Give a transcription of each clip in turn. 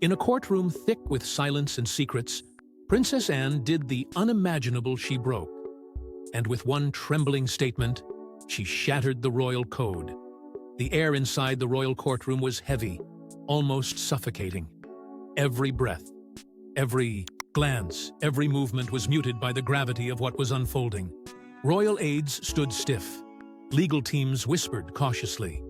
In a courtroom thick with silence and secrets, Princess Anne did the unimaginable. She broke. And with one trembling statement, she shattered the royal code. The air inside the royal courtroom was heavy, almost suffocating. Every breath, every glance, every movement was muted by the gravity of what was unfolding. Royal aides stood stiff. Legal teams whispered cautiously.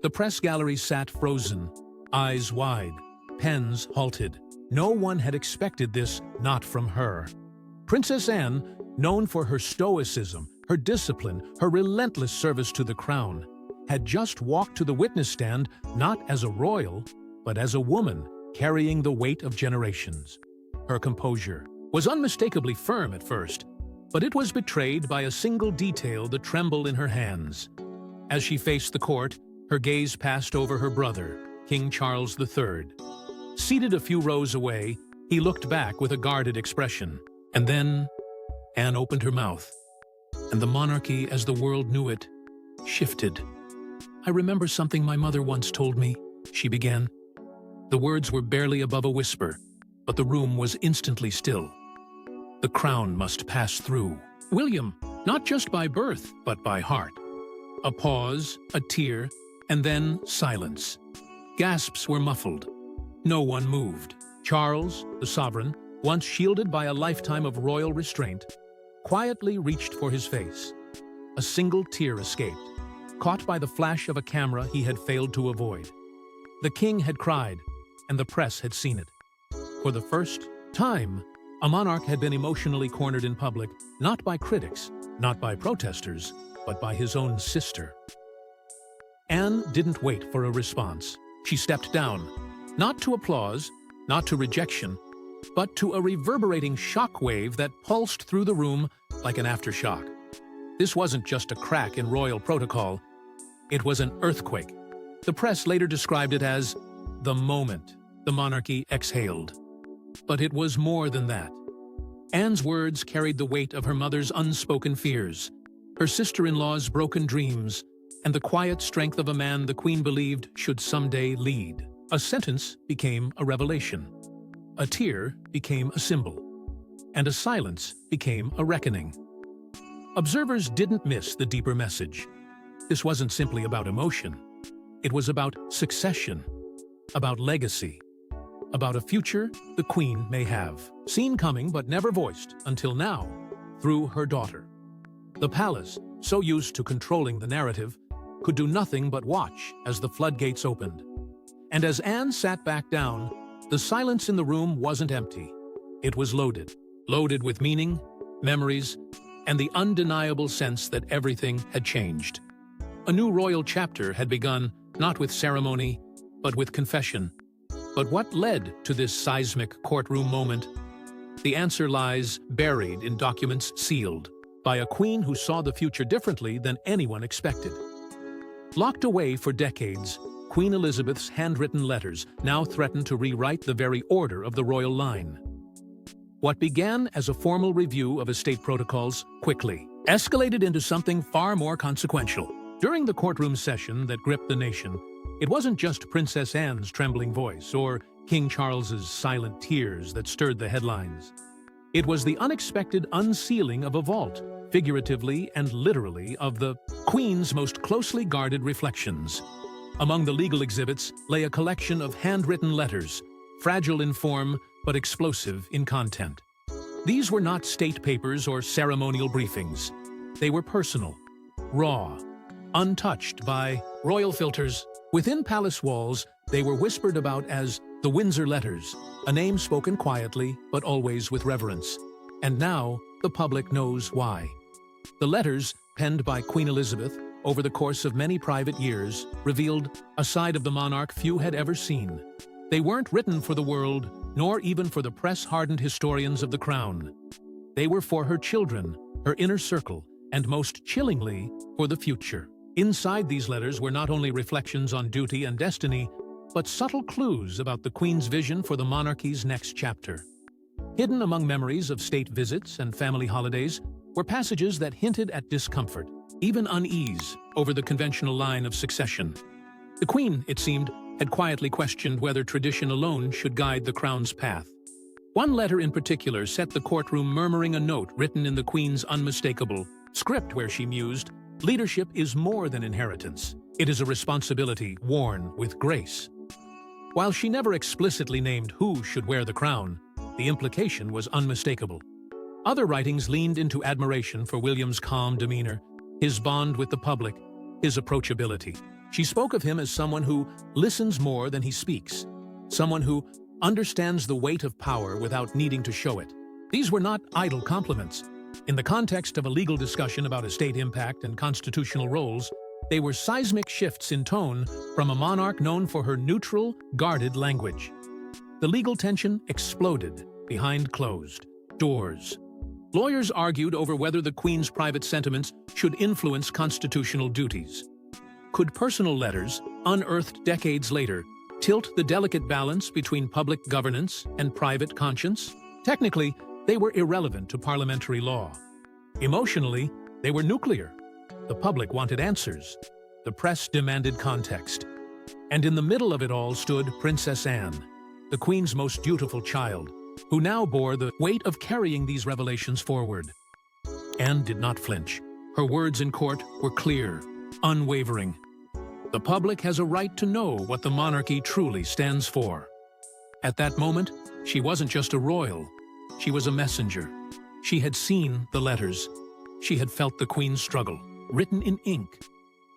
The press gallery sat frozen, eyes wide, pens halted. No one had expected this, not from her. Princess Anne, known for her stoicism, her discipline, her relentless service to the crown, had just walked to the witness stand not as a royal, but as a woman carrying the weight of generations. Her composure was unmistakably firm at first, but it was betrayed by a single detail: the tremble in her hands. As she faced the court, her gaze passed over her brother, King Charles III. Seated a few rows away, he looked back with a guarded expression. And then Anne opened her mouth, and the monarchy as the world knew it shifted. "I remember something my mother once told me," she began. The words were barely above a whisper, but the room was instantly still. The crown must pass through William, not just by birth, but by heart. A pause, a tear, and then silence. Gasps were muffled. No one moved. Charles, the sovereign, once shielded by a lifetime of royal restraint, quietly reached for his face. A single tear escaped, caught by the flash of a camera he had failed to avoid. The king had cried, and the press had seen it. For the first time, a monarch had been emotionally cornered in public, not by critics, not by protesters, but by his own sister. Anne didn't wait for a response. She stepped down, not to applause, not to rejection, but to a reverberating shockwave that pulsed through the room like an aftershock. This wasn't just a crack in royal protocol, it was an earthquake. The press later described it as the moment the monarchy exhaled. But it was more than that. Anne's words carried the weight of her mother's unspoken fears, her sister-in-law's broken dreams, and the quiet strength of a man the Queen believed should someday lead. A sentence became a revelation. A tear became a symbol. And a silence became a reckoning. Observers didn't miss the deeper message. This wasn't simply about emotion. It was about succession, about legacy, about a future the Queen may have seen coming but never voiced until now, through her daughter. The palace, so used to controlling the narrative, could do nothing but watch as the floodgates opened. And as Anne sat back down, the silence in the room wasn't empty. It was loaded with meaning, memories, and the undeniable sense that everything had changed. A new royal chapter had begun, not with ceremony, but with confession. But what led to this seismic courtroom moment? The answer lies buried in documents sealed by a queen who saw the future differently than anyone expected. Locked away for decades, Queen Elizabeth's handwritten letters now threatened to rewrite the very order of the royal line. What began as a formal review of estate protocols quickly escalated into something far more consequential. During the courtroom session that gripped the nation, it wasn't just Princess Anne's trembling voice or King Charles's silent tears that stirred the headlines. It was the unexpected unsealing of a vault, figuratively and literally, of the Queen's most closely guarded reflections. Among the legal exhibits lay a collection of handwritten letters, fragile in form but explosive in content. These were not state papers or ceremonial briefings. They were personal, raw, untouched by royal filters. Within palace walls, they were whispered about as the Windsor Letters, a name spoken quietly but always with reverence. And now, the public knows why. The letters, penned by Queen Elizabeth over the course of many private years, revealed a side of the monarch few had ever seen. They weren't written for the world, nor even for the press-hardened historians of the crown. They were for her children, her inner circle, and most chillingly, for the future. Inside these letters were not only reflections on duty and destiny, but subtle clues about the Queen's vision for the monarchy's next chapter. Hidden among memories of state visits and family holidays were passages that hinted at discomfort, even unease, over the conventional line of succession. The Queen, it seemed, had quietly questioned whether tradition alone should guide the crown's path. One letter in particular set the courtroom murmuring a note written in the Queen's unmistakable script where she mused, "Leadership is more than inheritance. It is a responsibility worn with grace." While she never explicitly named who should wear the crown, the implication was unmistakable. Other writings leaned into admiration for William's calm demeanor, his bond with the public, his approachability. She spoke of him as someone who listens more than he speaks, someone who understands the weight of power without needing to show it. These were not idle compliments. In the context of a legal discussion about estate impact and constitutional roles, they were seismic shifts in tone from a monarch known for her neutral, guarded language. The legal tension exploded behind closed doors. Lawyers argued over whether the Queen's private sentiments should influence constitutional duties. Could personal letters, unearthed decades later, tilt the delicate balance between public governance and private conscience? Technically, they were irrelevant to parliamentary law. Emotionally, they were nuclear. The public wanted answers. The press demanded context. And in the middle of it all stood Princess Anne, the Queen's most dutiful child, who now bore the weight of carrying these revelations forward. Anne did not flinch. Her words in court were clear, unwavering. The public has a right to know what the monarchy truly stands for. At that moment, she wasn't just a royal. She was a messenger. She had seen the letters. She had felt the Queen's struggle, written in ink.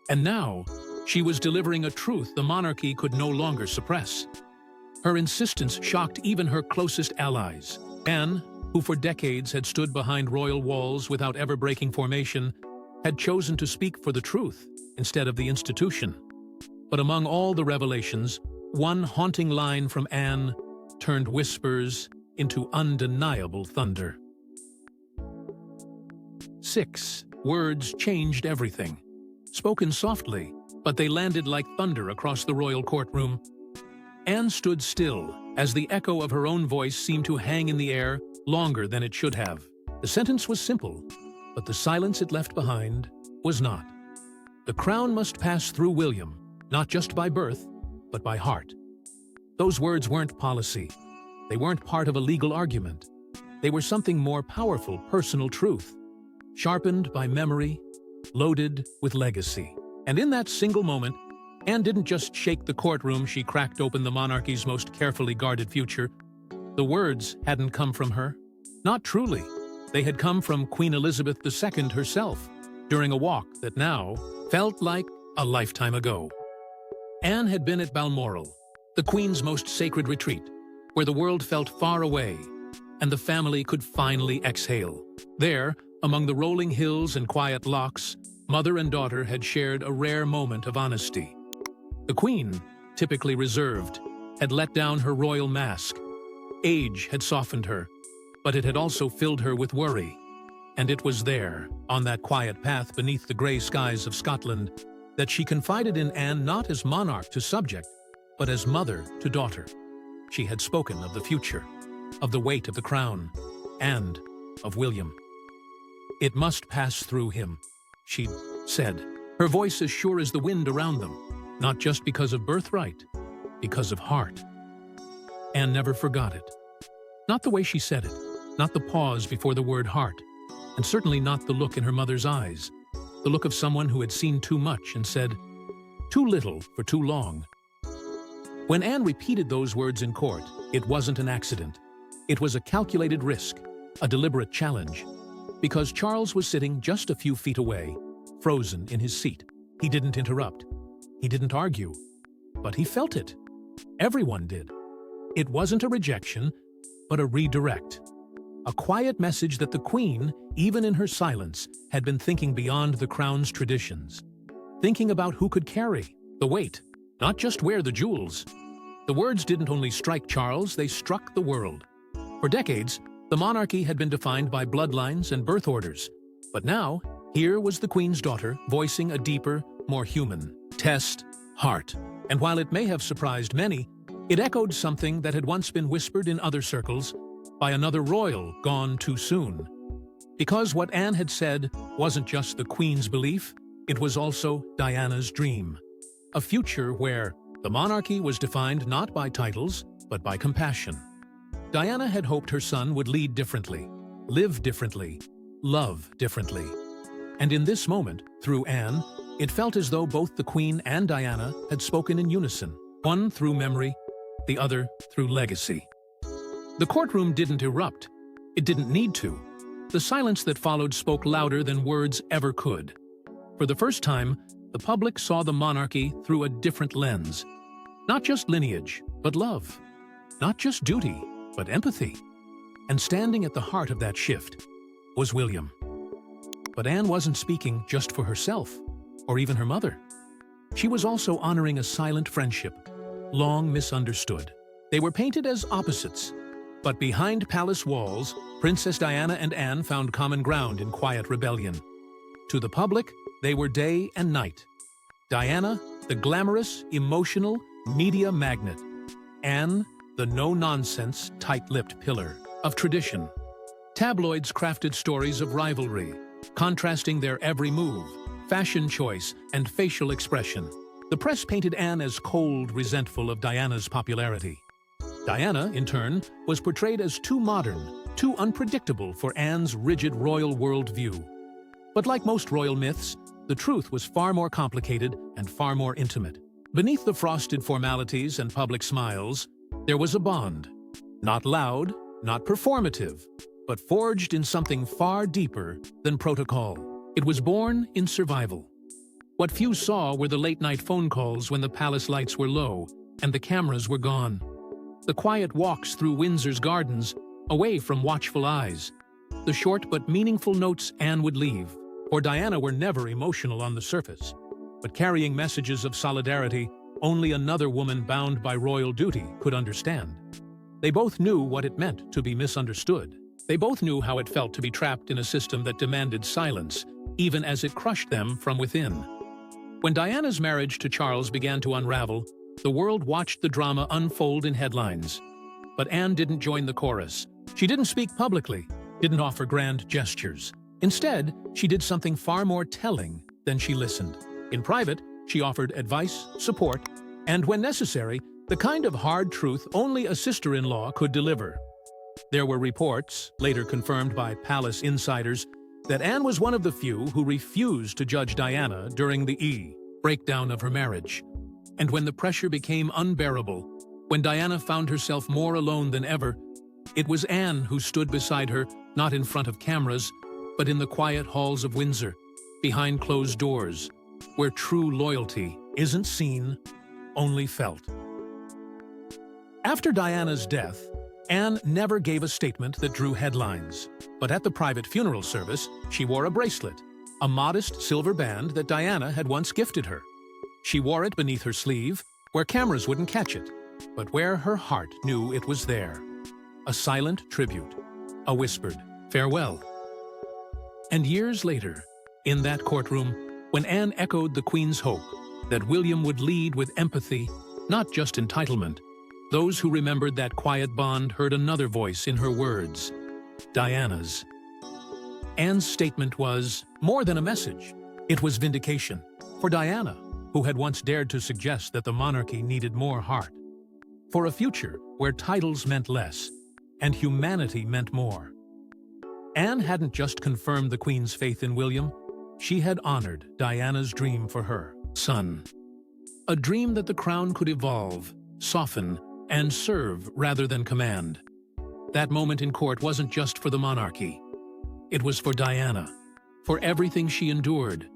And now, she was delivering a truth the monarchy could no longer suppress. Her insistence shocked even her closest allies. Anne, who for decades had stood behind royal walls without ever breaking formation, had chosen to speak for the truth instead of the institution. But among all the revelations, one haunting line from Anne turned whispers into undeniable thunder. 6 words changed everything. Spoken softly, but they landed like thunder across the royal courtroom. Anne stood still as the echo of her own voice seemed to hang in the air longer than it should have. The sentence was simple, but the silence it left behind was not. The crown must pass through William, not just by birth, but by heart. Those words weren't policy. They weren't part of a legal argument. They were something more powerful, personal truth, sharpened by memory, loaded with legacy. And in that single moment, Anne didn't just shake the courtroom, she cracked open the monarchy's most carefully guarded future. The words hadn't come from her. Not truly. They had come from Queen Elizabeth II herself, during a walk that now felt like a lifetime ago. Anne had been at Balmoral, the Queen's most sacred retreat, where the world felt far away, and the family could finally exhale. There, among the rolling hills and quiet lochs, mother and daughter had shared a rare moment of honesty. The Queen, typically reserved, had let down her royal mask. Age had softened her, but it had also filled her with worry. And it was there, on that quiet path beneath the grey skies of Scotland, that she confided in Anne not as monarch to subject, but as mother to daughter. She had spoken of the future, of the weight of the crown, and of William. "It must pass through him," she said, her voice as sure as the wind around them, not just because of birthright, because of heart. Anne never forgot it. Not the way she said it, not the pause before the word heart, and certainly not the look in her mother's eyes, the look of someone who had seen too much and said, too little for too long. When Anne repeated those words in court, it wasn't an accident. It was a calculated risk, a deliberate challenge, because Charles was sitting just a few feet away, frozen in his seat. He didn't interrupt. He didn't argue. But he felt it. Everyone did. It wasn't a rejection, but a redirect. A quiet message that the Queen, even in her silence, had been thinking beyond the crown's traditions. Thinking about who could carry the weight, not just wear the jewels. The words didn't only strike Charles, they struck the world. For decades, the monarchy had been defined by bloodlines and birth orders. But now, here was the Queen's daughter voicing a deeper, more human test, heart. And while it may have surprised many, it echoed something that had once been whispered in other circles by another royal gone too soon. Because what Anne had said wasn't just the Queen's belief, it was also Diana's dream. A future where The monarchy was defined not by titles, but by compassion. Diana had hoped her son would lead differently, live differently, love differently. And in this moment, through Anne, it felt as though both the Queen and Diana had spoken in unison, one through memory, the other through legacy. The courtroom didn't erupt. It didn't need to. The silence that followed spoke louder than words ever could. For the first time, the public saw the monarchy through a different lens. Not just lineage, but love. Not just duty, but empathy. And standing at the heart of that shift was William. But Anne wasn't speaking just for herself, or even her mother. She was also honoring a silent friendship, long misunderstood. They were painted as opposites, but behind palace walls, Princess Diana and Anne found common ground in quiet rebellion. To the public, they were day and night. Diana, the glamorous, emotional, media magnet. Anne, the no-nonsense, tight-lipped pillar of tradition. Tabloids crafted stories of rivalry, contrasting their every move, fashion choice, and facial expression. The press painted Anne as cold, resentful of Diana's popularity. Diana, in turn, was portrayed as too modern, too unpredictable for Anne's rigid royal worldview. But like most royal myths, the truth was far more complicated and far more intimate. Beneath the frosted formalities and public smiles, there was a bond. Not loud, not performative, but forged in something far deeper than protocol. It was born in survival. What few saw were the late-night phone calls when the palace lights were low and the cameras were gone. The quiet walks through Windsor's gardens, away from watchful eyes. The short but meaningful notes Anne would leave, for Diana were never emotional on the surface, but carrying messages of solidarity only another woman bound by royal duty could understand. They both knew what it meant to be misunderstood. They both knew how it felt to be trapped in a system that demanded silence, even as it crushed them from within. When Diana's marriage to Charles began to unravel, the world watched the drama unfold in headlines. But Anne didn't join the chorus. She didn't speak publicly, didn't offer grand gestures. Instead, she did something far more telling than she listened. In private, she offered advice, support, and when necessary, the kind of hard truth only a sister-in-law could deliver. There were reports, later confirmed by palace insiders, that Anne was one of the few who refused to judge Diana during the breakdown of her marriage. And when the pressure became unbearable, when Diana found herself more alone than ever, it was Anne who stood beside her, not in front of cameras, but in the quiet halls of Windsor, behind closed doors, where true loyalty isn't seen, only felt. After Diana's death, Anne never gave a statement that drew headlines. But at the private funeral service, she wore a bracelet, a modest silver band that Diana had once gifted her. She wore it beneath her sleeve, where cameras wouldn't catch it, but where her heart knew it was there. A silent tribute, a whispered farewell. And years later, in that courtroom, when Anne echoed the Queen's hope that William would lead with empathy, not just entitlement, those who remembered that quiet bond heard another voice in her words, Diana's. Anne's statement was more than a message. It was vindication for Diana, who had once dared to suggest that the monarchy needed more heart. For a future where titles meant less and humanity meant more. Anne hadn't just confirmed the Queen's faith in William, she had honored Diana's dream for her son. A dream that the crown could evolve, soften, and serve rather than command. That moment in court wasn't just for the monarchy. It was for Diana, for everything she endured,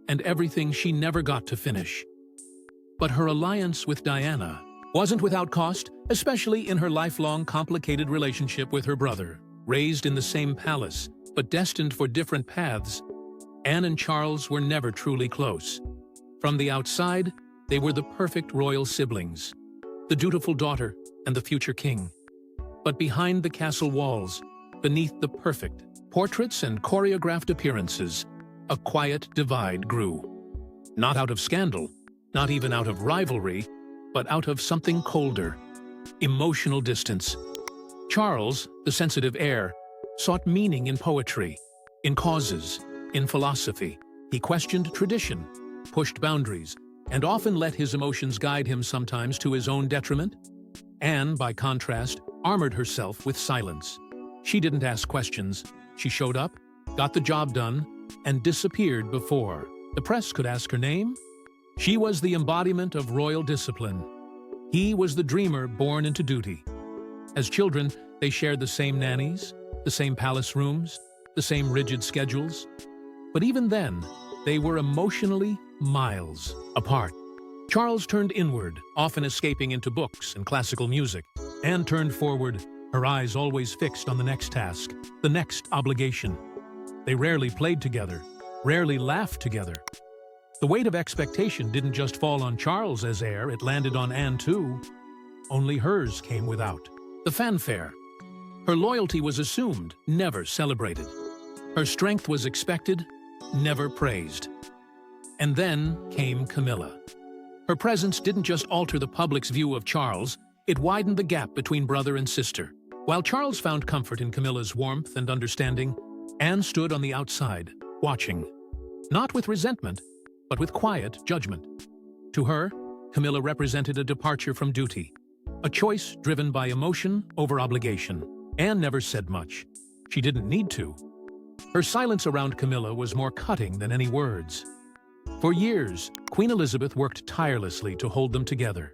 and everything she never got to finish. But her alliance with Diana wasn't without cost, especially in her lifelong complicated relationship with her brother. Raised in the same palace, but destined for different paths, Anne and Charles were never truly close. From the outside, they were the perfect royal siblings, the dutiful daughter and the future king. But behind the castle walls, beneath the perfect portraits and choreographed appearances, a quiet divide grew. Not out of scandal, not even out of rivalry, but out of something colder, emotional distance. Charles, the sensitive heir, sought meaning in poetry, in causes, in philosophy. He questioned tradition, pushed boundaries, and often let his emotions guide him sometimes to his own detriment. Anne, by contrast, armored herself with silence. She didn't ask questions. She showed up, got the job done, and disappeared before the press could ask her name. She was the embodiment of royal discipline. He was the dreamer born into duty. As children, they shared the same nannies, the same palace rooms, the same rigid schedules. But even then, they were emotionally miles apart. Charles turned inward, often escaping into books and classical music. Anne turned forward, her eyes always fixed on the next task, the next obligation. They rarely played together, rarely laughed together. The weight of expectation didn't just fall on Charles as heir, it landed on Anne too. Only hers came without the fanfare. Her loyalty was assumed, never celebrated. Her strength was expected, never praised. And then came Camilla. Her presence didn't just alter the public's view of Charles, it widened the gap between brother and sister. While Charles found comfort in Camilla's warmth and understanding, Anne stood on the outside, watching. Not with resentment, but with quiet judgment. To her, Camilla represented a departure from duty, a choice driven by emotion over obligation. Anne never said much. She didn't need to. Her silence around Camilla was more cutting than any words. For years, Queen Elizabeth worked tirelessly to hold them together.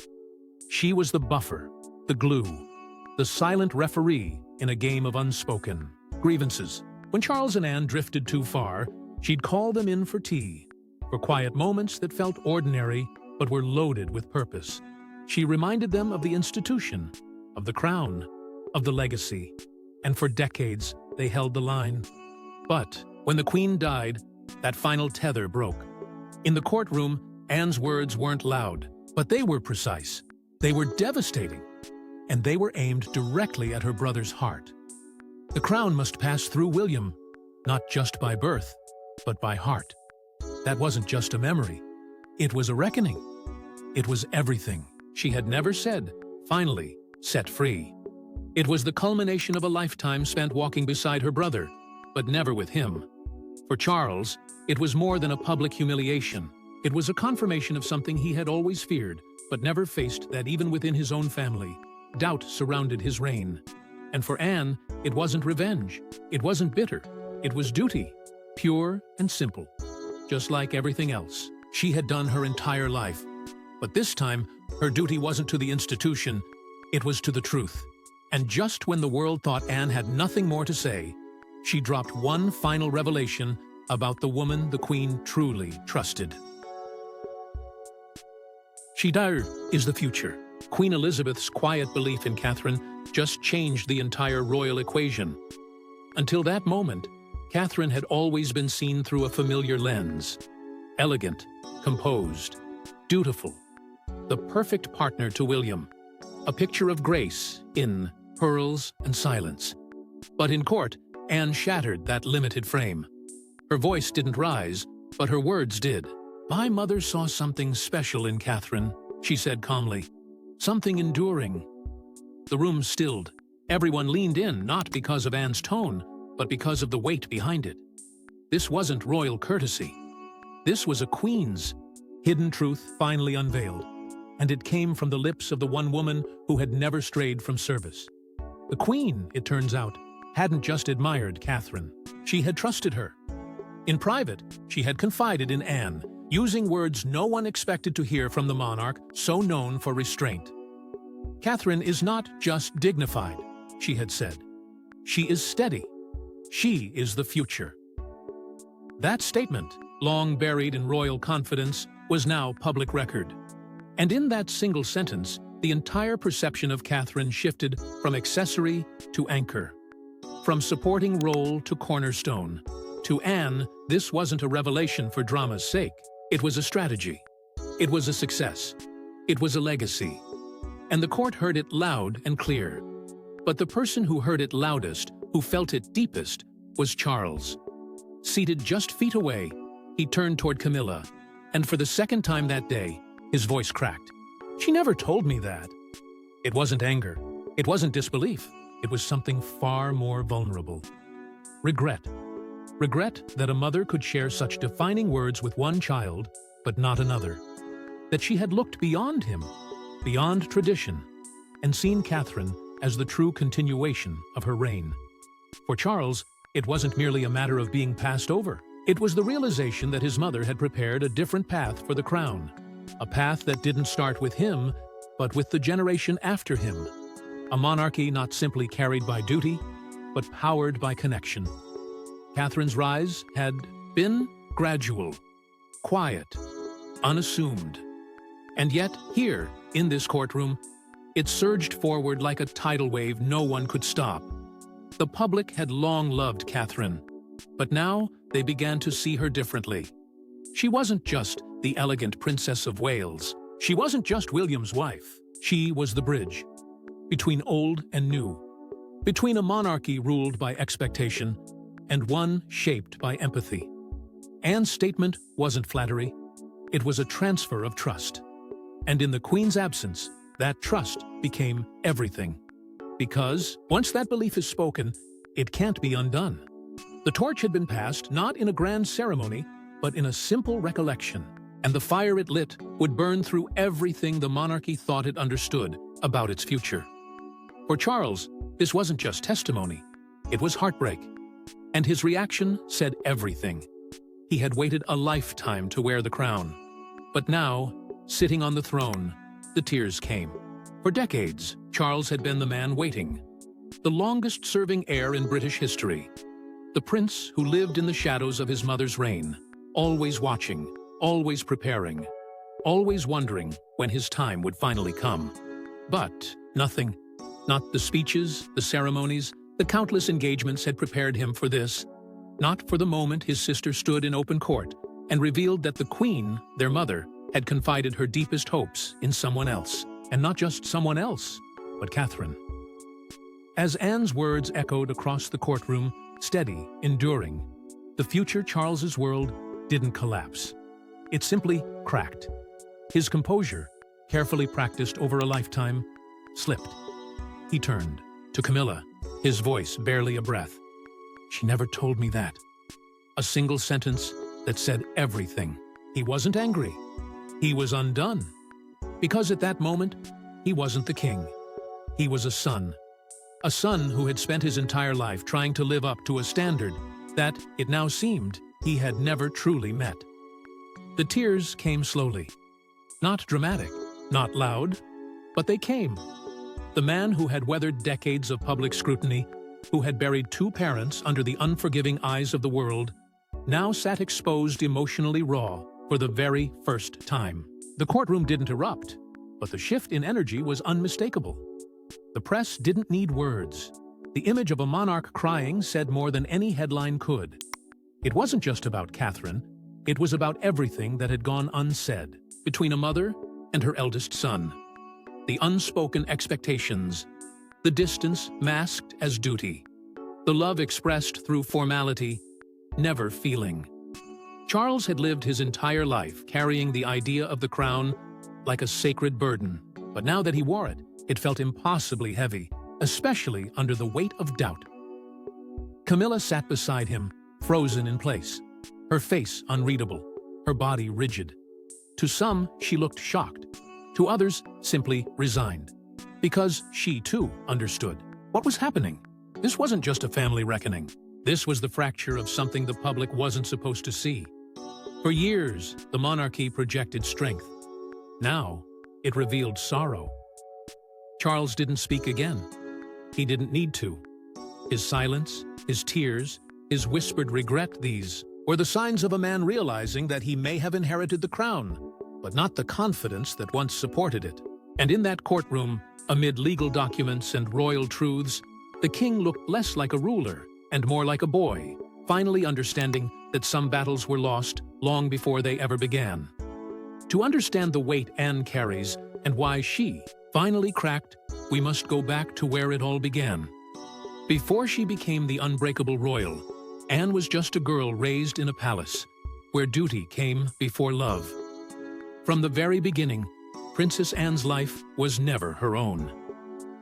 She was the buffer, the glue, the silent referee in a game of unspoken grievances. When Charles and Anne drifted too far, she'd call them in for tea, for quiet moments that felt ordinary but were loaded with purpose. She reminded them of the institution, of the crown, of the legacy, and for decades they held the line. But when the Queen died, that final tether broke. In the courtroom, Anne's words weren't loud, but they were precise. They were devastating, and they were aimed directly at her brother's heart. The crown must pass through William, not just by birth, but by heart. That wasn't just a memory. It was a reckoning. It was everything she had never said, finally set free. It was the culmination of a lifetime spent walking beside her brother, but never with him. For Charles, it was more than a public humiliation. It was a confirmation of something he had always feared, but never faced, that even within his own family, doubt surrounded his reign. And for Anne, it wasn't revenge. It wasn't bitter. It was duty, pure and simple. Just like everything else she had done her entire life. But this time, her duty wasn't to the institution, it was to the truth. And just when the world thought Anne had nothing more to say, she dropped one final revelation about the woman the Queen truly trusted. She is the future. Queen Elizabeth's quiet belief in Catherine just changed the entire royal equation. Until that moment, Catherine had always been seen through a familiar lens. Elegant, composed, dutiful. The perfect partner to William. A picture of grace in pearls and silence. But in court, Anne shattered that limited frame. Her voice didn't rise, but her words did. "My mother saw something special in Catherine," she said calmly. "Something enduring." The room stilled. Everyone leaned in, not because of Anne's tone, but because of the weight behind it. This wasn't royal courtesy. This was a queen's hidden truth finally unveiled. And it came from the lips of the one woman who had never strayed from service. The Queen, it turns out, hadn't just admired Catherine. She had trusted her. In private, she had confided in Anne, using words no one expected to hear from the monarch so known for restraint. "Catherine is not just dignified," she had said. "She is steady. She is the future." That statement, long buried in royal confidence, was now public record. And in that single sentence, the entire perception of Catherine shifted from accessory to anchor, from supporting role to cornerstone. To Anne, this wasn't a revelation for drama's sake. It was a strategy. It was a success. It was a legacy. And the court heard it loud and clear. But the person who heard it loudest, who felt it deepest, was Charles. Seated just feet away, he turned toward Camilla, and for the second time that day, his voice cracked. "She never told me that." It wasn't anger. It wasn't disbelief. It was something far more vulnerable. Regret. Regret that a mother could share such defining words with one child, but not another. that she had looked beyond him, beyond tradition, and seen Catherine as the true continuation of her reign. For Charles, it wasn't merely a matter of being passed over. It was the realization that his mother had prepared a different path for the crown, a path that didn't start with him, but with the generation after him. A monarchy not simply carried by duty, but powered by connection. Catherine's rise had been gradual, quiet, unassumed. And yet, here, in this courtroom, it surged forward like a tidal wave no one could stop. The public had long loved Catherine, but now they began to see her differently. She wasn't just the elegant Princess of Wales. She wasn't just William's wife. She was the bridge between old and new, between a monarchy ruled by expectation and one shaped by empathy. Anne's statement wasn't flattery. It was a transfer of trust. And in the Queen's absence, that trust became everything. Because once that belief is spoken, it can't be undone. The torch had been passed not in a grand ceremony, but in a simple recollection, and the fire it lit would burn through everything the monarchy thought it understood about its future. For Charles, this wasn't just testimony, it was heartbreak. And his reaction said everything. He had waited a lifetime to wear the crown. But now, sitting on the throne, the tears came. For decades, Charles had been the man waiting, the longest-serving heir in British history, the prince who lived in the shadows of his mother's reign, always watching, always preparing, always wondering when his time would finally come. But nothing, not the speeches, the ceremonies, the countless engagements had prepared him for this, not for the moment his sister stood in open court and revealed that the Queen, their mother, had confided her deepest hopes in someone else, and not just someone else, but Catherine. As Anne's words echoed across the courtroom, steady, enduring, the future Charles's world didn't collapse. It simply cracked. His composure, carefully practiced over a lifetime, slipped. He turned to Camilla, his voice barely a breath. She never told me that. A single sentence that said everything. He wasn't angry. He was undone. Because at that moment, he wasn't the king. He was a son who had spent his entire life trying to live up to a standard that, it now seemed, he had never truly met. The tears came slowly. Not dramatic, not loud, but they came. The man who had weathered decades of public scrutiny, who had buried two parents under the unforgiving eyes of the world, now sat exposed, emotionally raw, for the very first time. The courtroom didn't erupt, but the shift in energy was unmistakable. The press didn't need words. The image of a monarch crying said more than any headline could. It wasn't just about Catherine, it was about everything that had gone unsaid between a mother and her eldest son. The unspoken expectations, the distance masked as duty, the love expressed through formality, never feeling. Charles had lived his entire life carrying the idea of the crown like a sacred burden, but now that he wore it, it felt impossibly heavy, especially under the weight of doubt. Camilla sat beside him, frozen in place, her face unreadable, her body rigid. To some, she looked shocked. To others, simply resigned. Because she, too, understood. What was happening? This wasn't just a family reckoning. This was the fracture of something the public wasn't supposed to see. For years, the monarchy projected strength. Now, it revealed sorrow. Charles didn't speak again. He didn't need to. His silence, his tears, his whispered regret, these were the signs of a man realizing that he may have inherited the crown, but not the confidence that once supported it. And in that courtroom, amid legal documents and royal truths, the king looked less like a ruler and more like a boy, finally understanding that some battles were lost long before they ever began. To understand the weight Anne carries and why she finally cracked, we must go back to where it all began. Before she became the unbreakable royal, Anne was just a girl raised in a palace, where duty came before love. From the very beginning, Princess Anne's life was never her own.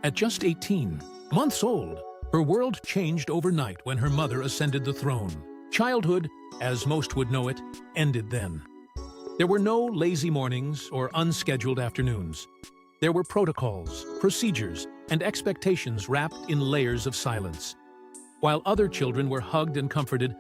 At just 18 months old, her world changed overnight when her mother ascended the throne. Childhood, as most would know it, ended then. There were no lazy mornings or unscheduled afternoons. There were protocols, procedures, and expectations wrapped in layers of silence. While other children were hugged and comforted,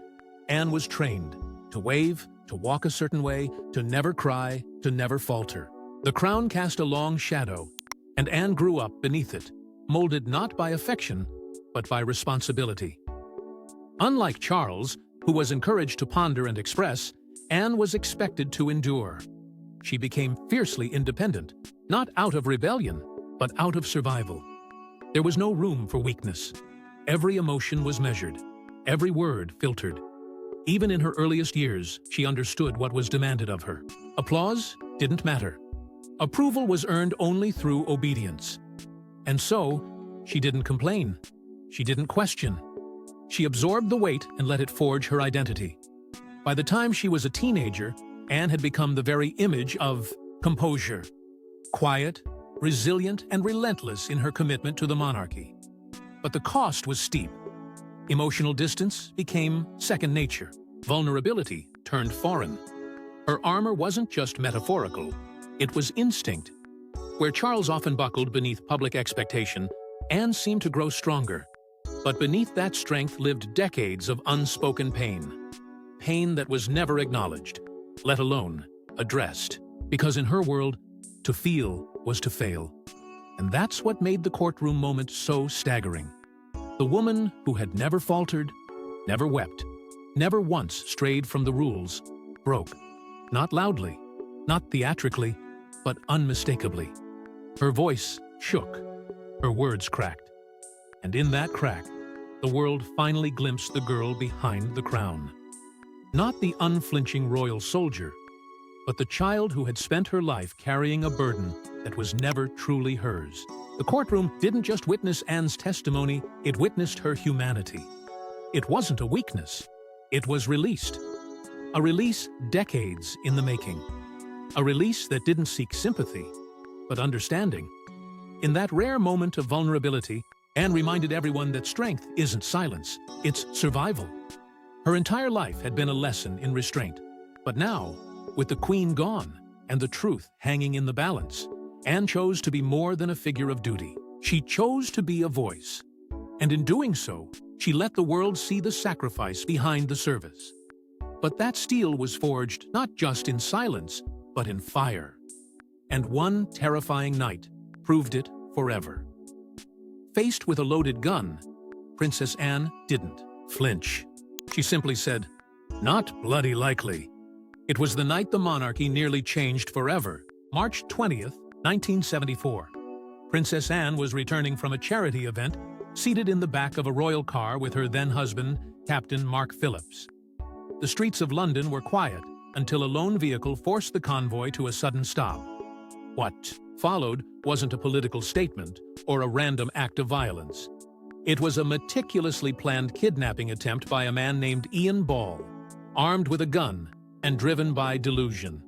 Anne was trained to wave, to walk a certain way, to never cry, to never falter. The crown cast a long shadow, and Anne grew up beneath it, molded not by affection, but by responsibility. Unlike Charles, who was encouraged to ponder and express, Anne was expected to endure. She became fiercely independent, not out of rebellion, but out of survival. There was no room for weakness. Every emotion was measured, every word filtered. Even in her earliest years, she understood what was demanded of her. Applause didn't matter. Approval was earned only through obedience. And so, she didn't complain. She didn't question. She absorbed the weight and let it forge her identity. By the time she was a teenager, Anne had become the very image of composure. Quiet, resilient, and relentless in her commitment to the monarchy. But the cost was steep. Emotional distance became second nature. Vulnerability turned foreign. Her armor wasn't just metaphorical, it was instinct. Where Charles often buckled beneath public expectation, Anne seemed to grow stronger. But beneath that strength lived decades of unspoken pain. Pain that was never acknowledged, let alone addressed. Because in her world, to feel was to fail. And that's what made the courtroom moment so staggering. The woman who had never faltered, never wept, never once strayed from the rules, broke. Not loudly, not theatrically, but unmistakably. Her voice shook, her words cracked. And in that crack, the world finally glimpsed the girl behind the crown. Not the unflinching royal soldier, but the child who had spent her life carrying a burden that was never truly hers. The courtroom didn't just witness Anne's testimony, it witnessed her humanity. It wasn't a weakness, it was released. A release decades in the making. A release that didn't seek sympathy, but understanding. In that rare moment of vulnerability, Anne reminded everyone that strength isn't silence, it's survival. Her entire life had been a lesson in restraint. But now, with the Queen gone and the truth hanging in the balance, Anne chose to be more than a figure of duty. She chose to be a voice. And in doing so, she let the world see the sacrifice behind the service. But that steel was forged not just in silence, but in fire. And one terrifying night proved it forever. Faced with a loaded gun, Princess Anne didn't flinch. She simply said, "Not bloody likely." It was the night the monarchy nearly changed forever, March 20th, 1974. Princess Anne was returning from a charity event, seated in the back of a royal car with her then-husband, Captain Mark Phillips. The streets of London were quiet until a lone vehicle forced the convoy to a sudden stop. What followed wasn't a political statement or a random act of violence. It was a meticulously planned kidnapping attempt by a man named Ian Ball, armed with a gun and driven by delusion.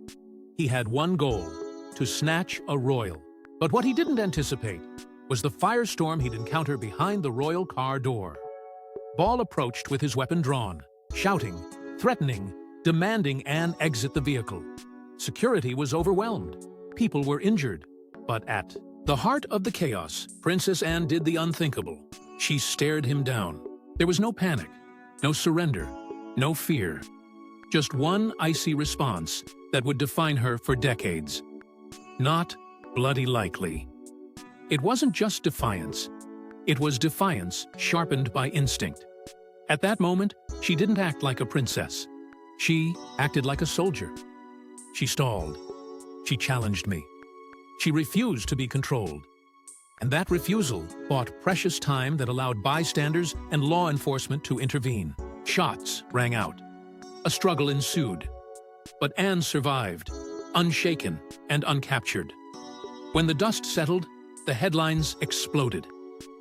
He had one goal: to snatch a royal. But what he didn't anticipate was the firestorm he'd encounter behind the royal car door. Ball approached with his weapon drawn, shouting, threatening, demanding Anne exit the vehicle. Security was overwhelmed. People were injured. But at the heart of the chaos, Princess Anne did the unthinkable. She stared him down. There was no panic, no surrender, no fear. Just one icy response that would define her for decades. Not bloody likely. It wasn't just defiance. It was defiance sharpened by instinct. At that moment, she didn't act like a princess. She acted like a soldier. She stalled. She challenged me. She refused to be controlled. And that refusal bought precious time that allowed bystanders and law enforcement to intervene. Shots rang out. A struggle ensued. But Anne survived, unshaken and uncaptured. When the dust settled, the headlines exploded.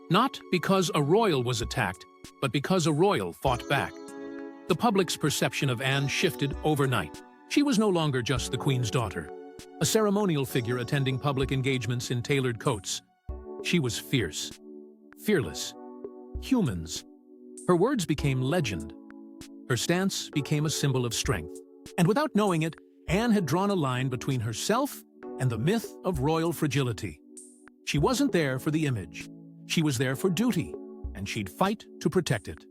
Not because a royal was attacked, but because a royal fought back. The public's perception of Anne shifted overnight. She was no longer just the Queen's daughter, a ceremonial figure attending public engagements in tailored coats. She was fierce, fearless, humans. Her words became legend. Her stance became a symbol of strength. And without knowing it, Anne had drawn a line between herself and the myth of royal fragility. She wasn't there for the image. She was there for duty, and she'd fight to protect it.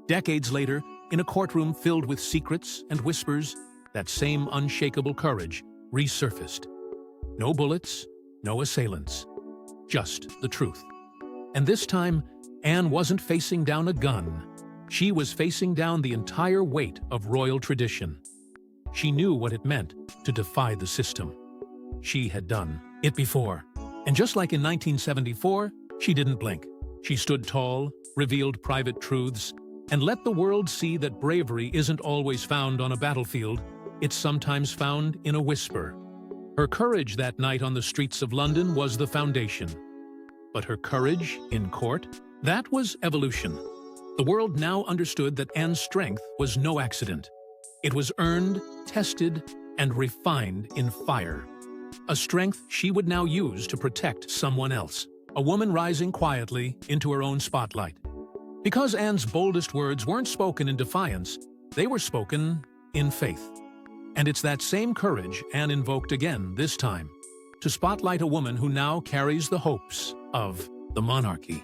Decades later, in a courtroom filled with secrets and whispers, that same unshakable courage resurfaced. No bullets, no assailants, just the truth. And this time, Anne wasn't facing down a gun. She was facing down the entire weight of royal tradition. She knew what it meant to defy the system. She had done it before. And just like in 1974, she didn't blink. She stood tall, revealed private truths, and let the world see that bravery isn't always found on a battlefield. It's sometimes found in a whisper. Her courage that night on the streets of London was the foundation. But her courage in court, that was evolution. The world now understood that Anne's strength was no accident. It was earned, tested, and refined in fire. A strength she would now use to protect someone else. A woman rising quietly into her own spotlight. Because Anne's boldest words weren't spoken in defiance, they were spoken in faith. And it's that same courage Anne invoked again this time, to spotlight a woman who now carries the hopes of the monarchy.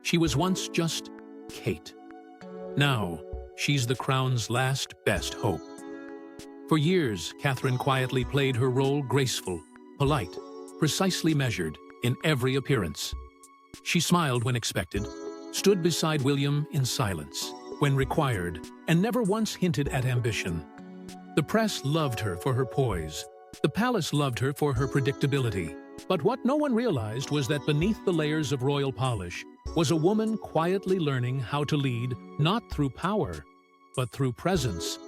She was once just Kate. Now, she's the crown's last best hope. For years, Catherine quietly played her role graceful, polite, precisely measured in every appearance. She smiled when expected, stood beside William in silence when required, and never once hinted at ambition. The press loved her for her poise. The palace loved her for her predictability. But what no one realized was that beneath the layers of royal polish was a woman quietly learning how to lead not through power, but through presence.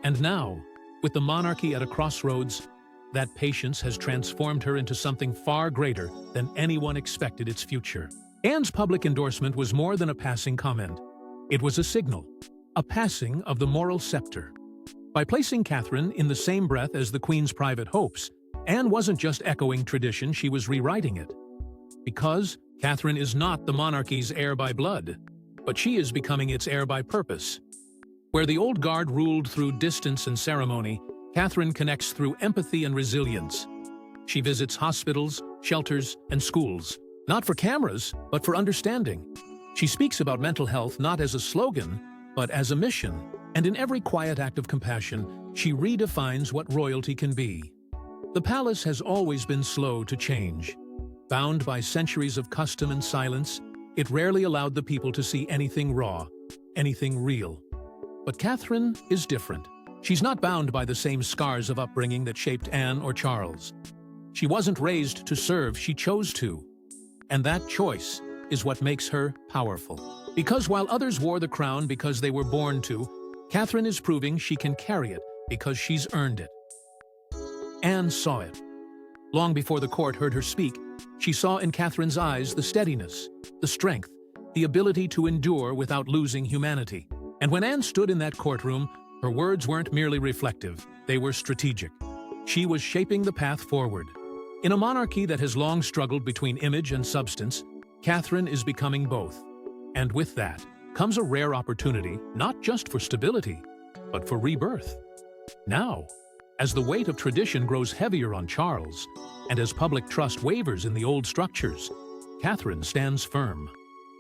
And now, with the monarchy at a crossroads, that patience has transformed her into something far greater than anyone expected its future. Anne's public endorsement was more than a passing comment. It was a signal, a passing of the moral scepter. By placing Catherine in the same breath as the Queen's private hopes, Anne wasn't just echoing tradition, she was rewriting it. Because Catherine is not the monarchy's heir by blood, but she is becoming its heir by purpose. Where the old guard ruled through distance and ceremony, Catherine connects through empathy and resilience. She visits hospitals, shelters, and schools, not for cameras, but for understanding. She speaks about mental health not as a slogan, but as a mission. And in every quiet act of compassion, she redefines what royalty can be. The palace has always been slow to change. Bound by centuries of custom and silence, it rarely allowed the people to see anything raw, anything real. But Catherine is different. She's not bound by the same scars of upbringing that shaped Anne or Charles. She wasn't raised to serve, she chose to. And that choice is what makes her powerful. Because while others wore the crown because they were born to, Catherine is proving she can carry it because she's earned it. Anne saw it. Long before the court heard her speak, she saw in Catherine's eyes the steadiness, the strength, the ability to endure without losing humanity. And when Anne stood in that courtroom, her words weren't merely reflective, they were strategic. She was shaping the path forward. In a monarchy that has long struggled between image and substance, Catherine is becoming both. And with that comes a rare opportunity, not just for stability, but for rebirth. Now, as the weight of tradition grows heavier on Charles, and as public trust wavers in the old structures, Catherine stands firm.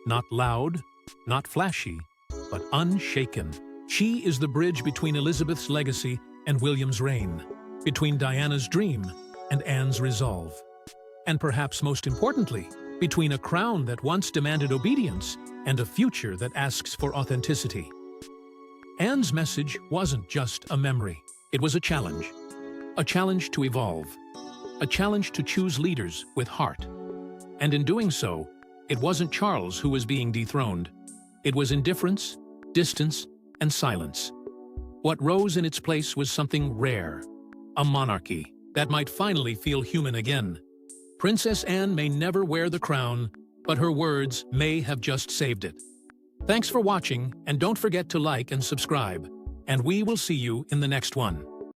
Not loud, not flashy, but unshaken. She is the bridge between Elizabeth's legacy and William's reign, between Diana's dream and Anne's resolve. And perhaps most importantly, between a crown that once demanded obedience and a future that asks for authenticity. Anne's message wasn't just a memory. It was a challenge to evolve, a challenge to choose leaders with heart. And in doing so, it wasn't Charles who was being dethroned. It was indifference, distance, and silence. What rose in its place was something rare, a monarchy that might finally feel human again. Princess Anne may never wear the crown, but her words may have just saved it. Thanks for watching, and don't forget to like and subscribe. And we will see you in the next one.